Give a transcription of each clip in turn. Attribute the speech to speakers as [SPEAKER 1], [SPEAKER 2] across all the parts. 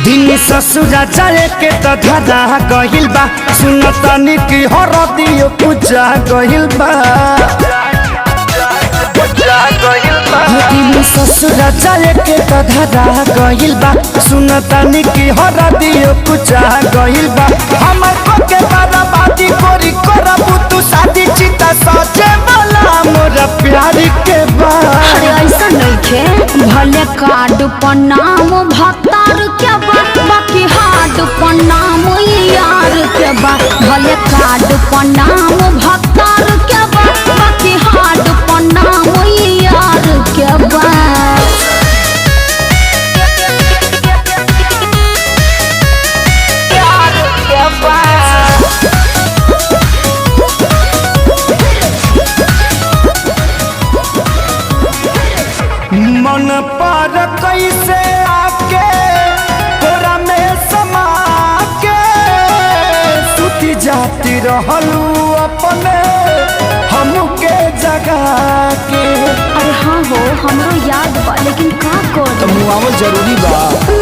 [SPEAKER 1] दिन ससुरा जाए के तो धरा गहिल बा, सुनतनी की हरदियो पूजा गहिल बा। दिन ससुरा जाए के तो धरा गहिल बा, सुनतनी की हरदियो पूजा गहिल बा। हमर को के बर्बादी कोरी करबू तू शादी, चिता सजे वाला मोर प्यार के बा।
[SPEAKER 2] अरे ऐसा नइखे, भले कार्ड पर नाम भतार के बा, बाकी हार्ड पर नाम यार के बा। भले कार्ड पर नाम भतार के बा, बाकी हार्ड पर नाम यार के बा।
[SPEAKER 1] मन पर कैसे आके तोरा में समा के सुती जाती रहलू अपने हमके जगा के।
[SPEAKER 2] अरे हाँ हो, हमरो याद बा, लेकिन का कर
[SPEAKER 1] मुआवल जरूरी बा।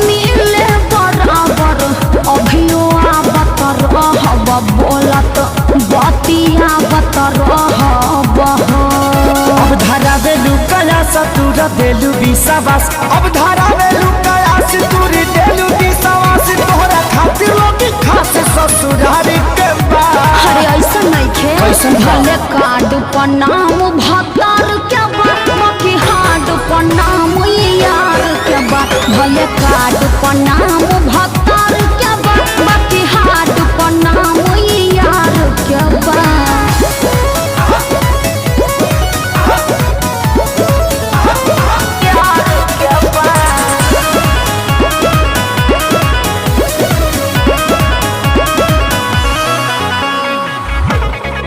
[SPEAKER 2] मिले बराबर अभियो आवत रहब, बोलत बतिया बत रहब।
[SPEAKER 1] अब धारा बेलू कया सतुर देलू विश्वास, अब धारा बेलू कया सतुर देलू विश्वास। तोहरा खातिर लोग खास ससुरारी के बा।
[SPEAKER 2] अरे ऐसा नइखे,
[SPEAKER 1] कैसन बा?
[SPEAKER 2] भले कार्ड पर नाम भतार के बा, बाकी हार्ड पर नाम यार के बा। भले कार्ड पर नाम भतार के बा, बाकी हार्ड पर नाम यार के बा।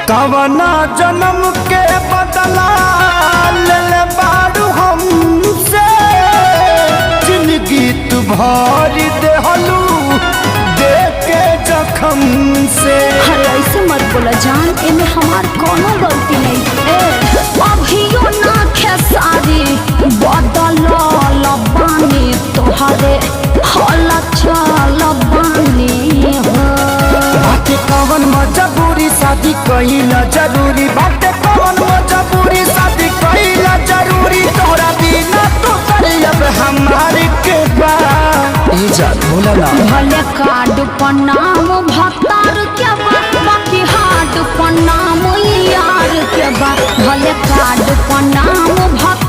[SPEAKER 1] कवना जन्म के बदला ले ले बारू हमसे, जिंदगी तू भरी देहलू देख के जखम से।
[SPEAKER 2] अरे ऐसे मत बोला जान, इनमें हमार कोनो गलती नहीं है। अभियो ना खेसारी बदल लबानी तोहरे हल चल बानी हो।
[SPEAKER 1] बाटे कवन मजबूरी शादी कइला जरूरी, बाटे कवन मजबूरी शादी कइला जरूरी। तोहरा बिना तो अब हमारे के बा। ई जान भूला ना।
[SPEAKER 2] भले कार्ड पर नाम भतार के बा, बाकी हार्ड पर नाम यार के बा। भले कार्ड पर नाम भतार